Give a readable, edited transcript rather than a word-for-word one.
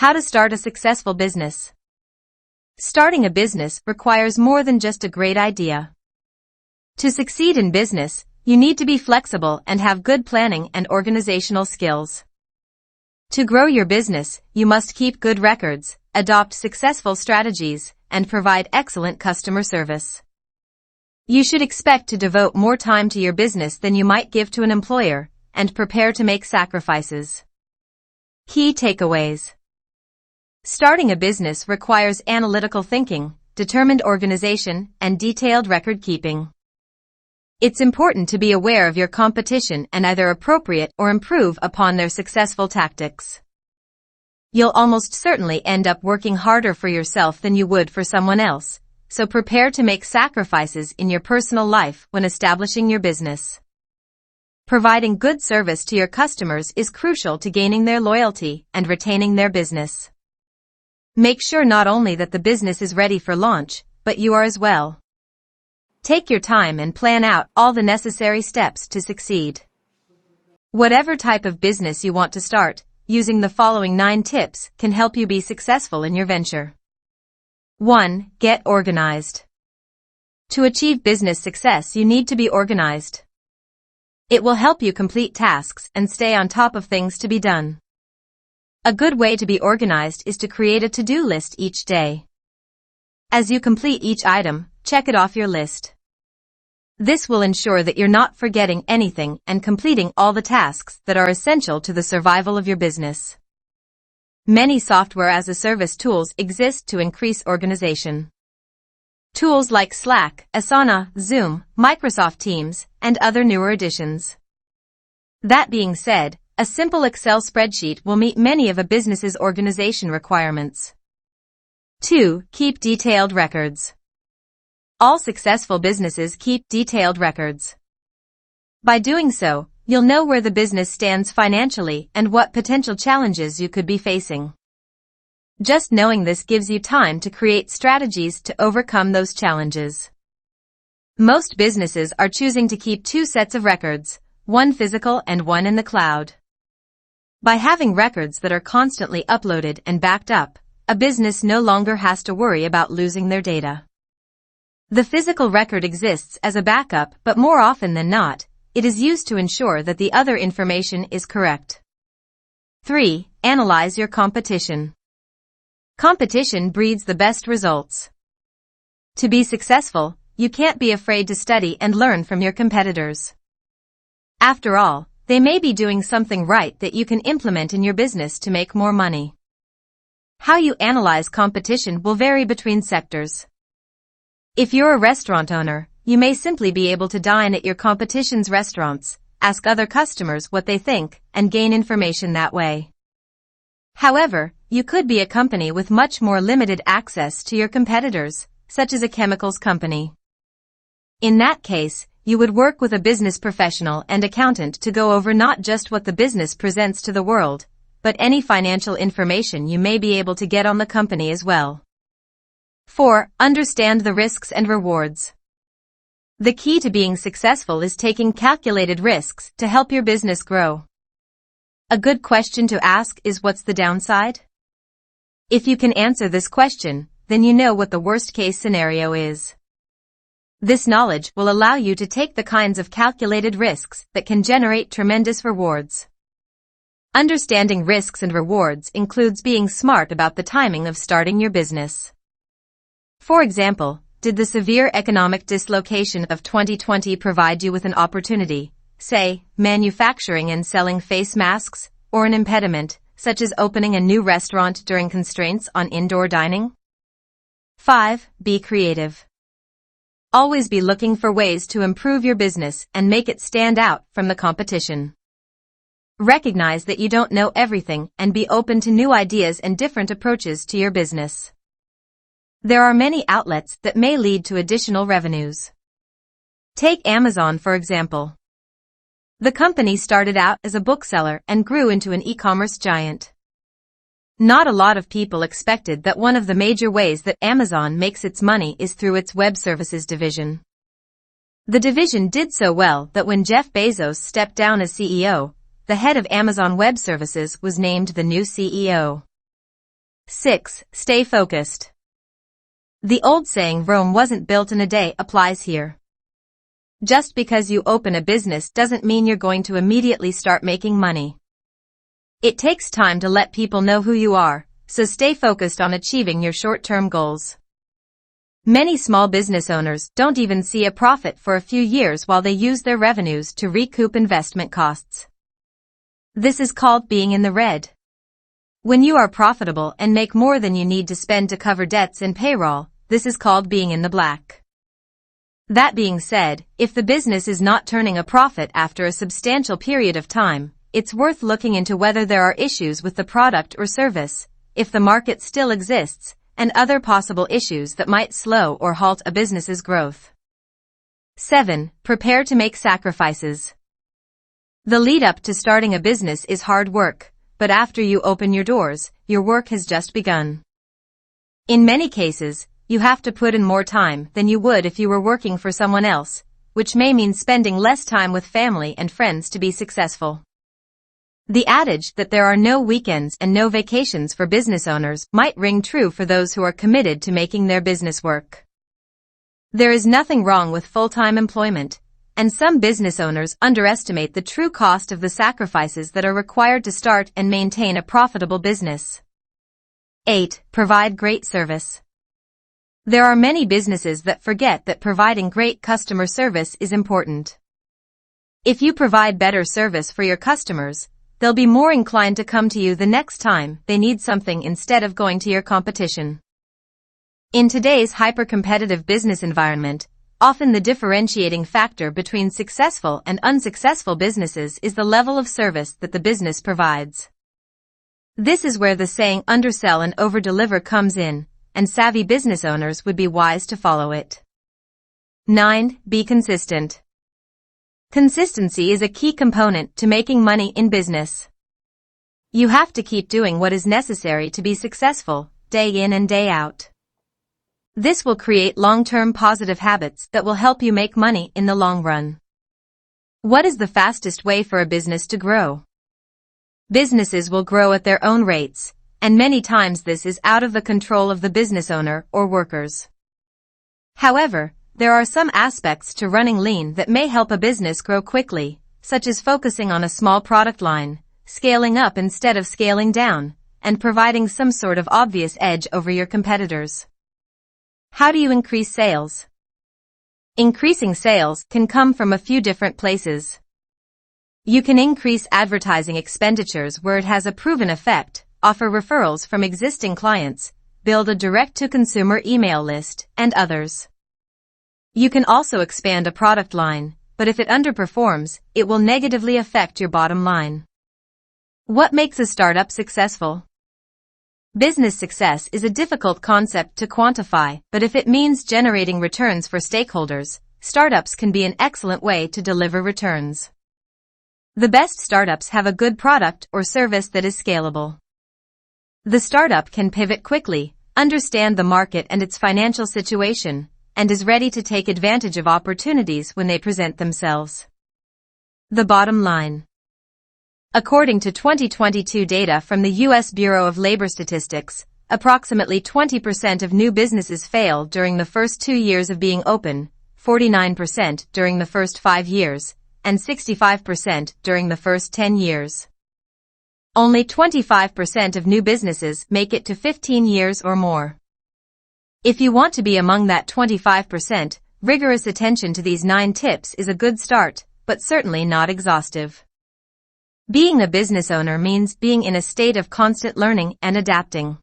How to start a successful business. Starting a business requires more than just a great idea. To succeed in business, you need to be flexible and have good planning and organizational skills. To grow your business, you must keep good records, adopt successful strategies, and provide excellent customer service. You should expect to devote more time to your business than you might give to an employer, and prepare to make sacrifices. Key takeaways. Starting a business requires analytical thinking, determined organization, and detailed record keeping. It's important to be aware of your competition and either appropriate or improve upon their successful tactics. You'll almost certainly end up working harder for yourself than you would for someone else, so prepare to make sacrifices in your personal life when establishing your business. Providing good service to your customers is crucial to gaining their loyalty and retaining their business. Make sure not only that the business is ready for launch, but you are as well. Take your time and plan out all the necessary steps to succeed. Whatever type of business you want to start, using the following 9 tips can help you be successful in your venture. 1. Get organized. To achieve business success, you need to be organized. It will help you complete tasks and stay on top of things to be done. A good way to be organized is to create a to-do list each day. As you complete each item, check it off your list. This will ensure that you're not forgetting anything and completing all the tasks that are essential to the survival of your business. Many software-as-a-service tools exist to increase organization. Tools like Slack, Asana, Zoom, Microsoft Teams, and other newer additions. That being said, a simple Excel spreadsheet will meet many of a business's organization requirements. 2. Keep detailed records. All successful businesses keep detailed records. By doing so, you'll know where the business stands financially and what potential challenges you could be facing. Just knowing this gives you time to create strategies to overcome those challenges. Most businesses are choosing to keep 2 sets of records, one physical and one in the cloud. By having records that are constantly uploaded and backed up, a business no longer has to worry about losing their data. The physical record exists as a backup, but more often than not, it is used to ensure that the other information is correct. 3. Analyze your competition. Competition breeds the best results. To be successful, you can't be afraid to study and learn from your competitors. After all, they may be doing something right that you can implement in your business to make more money. How you analyze competition will vary between sectors. If you're a restaurant owner, you may simply be able to dine at your competition's restaurants, ask other customers what they think, and gain information that way. However, you could be a company with much more limited access to your competitors, such as a chemicals company. In that case, you would work with a business professional and accountant to go over not just what the business presents to the world, but any financial information you may be able to get on the company as well. 4. Understand the risks and rewards. The key to being successful is taking calculated risks to help your business grow. A good question to ask is, what's the downside? If you can answer this question, then you know what the worst-case scenario is. This knowledge will allow you to take the kinds of calculated risks that can generate tremendous rewards. Understanding risks and rewards includes being smart about the timing of starting your business. For example, did the severe economic dislocation of 2020 provide you with an opportunity, say, manufacturing and selling face masks, or an impediment, such as opening a new restaurant during constraints on indoor dining? 5. Be creative. Always be looking for ways to improve your business and make it stand out from the competition. Recognize that you don't know everything and be open to new ideas and different approaches to your business. There are many outlets that may lead to additional revenues. Take Amazon for example. The company started out as a bookseller and grew into an e-commerce giant. Not a lot of people expected that one of the major ways that Amazon makes its money is through its web services division. The division did so well that when Jeff Bezos stepped down as CEO, the head of Amazon Web Services was named the new CEO. 6. Stay focused. The old saying Rome wasn't built in a day applies here. Just because you open a business doesn't mean you're going to immediately start making money. It takes time to let people know who you are, so stay focused on achieving your short-term goals. Many small business owners don't even see a profit for a few years while they use their revenues to recoup investment costs. This is called being in the red. When you are profitable and make more than you need to spend to cover debts and payroll, this is called being in the black. That being said, if the business is not turning a profit after a substantial period of time, it's worth looking into whether there are issues with the product or service, if the market still exists, and other possible issues that might slow or halt a business's growth. 7. Prepare to make sacrifices. The lead up to starting a business is hard work, but after you open your doors, your work has just begun. In many cases, you have to put in more time than you would if you were working for someone else, which may mean spending less time with family and friends to be successful. The adage that there are no weekends and no vacations for business owners might ring true for those who are committed to making their business work. There is nothing wrong with full-time employment, and some business owners underestimate the true cost of the sacrifices that are required to start and maintain a profitable business. 8. Provide great service. There are many businesses that forget that providing great customer service is important. If you provide better service for your customers, they'll be more inclined to come to you the next time they need something instead of going to your competition. In today's hyper-competitive business environment, often the differentiating factor between successful and unsuccessful businesses is the level of service that the business provides. This is where the saying undersell and overdeliver comes in, and savvy business owners would be wise to follow it. 9. Be consistent. Consistency is a key component to making money in business. You have to keep doing what is necessary to be successful, day in and day out. This will create long-term positive habits that will help you make money in the long run. What is the fastest way for a business to grow? Businesses will grow at their own rates, and many times this is out of the control of the business owner or workers. However, there are some aspects to running lean that may help a business grow quickly, such as focusing on a small product line, scaling up instead of scaling down, and providing some sort of obvious edge over your competitors. How do you increase sales? Increasing sales can come from a few different places. You can increase advertising expenditures where it has a proven effect, offer referrals from existing clients, build a direct-to-consumer email list, and others. You can also expand a product line, but if it underperforms, it will negatively affect your bottom line. What makes a startup successful? Business success is a difficult concept to quantify, but if it means generating returns for stakeholders, startups can be an excellent way to deliver returns. The best startups have a good product or service that is scalable. The startup can pivot quickly, understand the market and its financial situation, and is ready to take advantage of opportunities when they present themselves. The bottom line. According to 2022 data from the U.S. Bureau of Labor Statistics, approximately 20% of new businesses fail during the first 2 years of being open, 49% during the first 5 years, and 65% during the first 10 years. Only 25% of new businesses make it to 15 years or more. If you want to be among that 25%, rigorous attention to these 9 tips is a good start, but certainly not exhaustive. Being a business owner means being in a state of constant learning and adapting.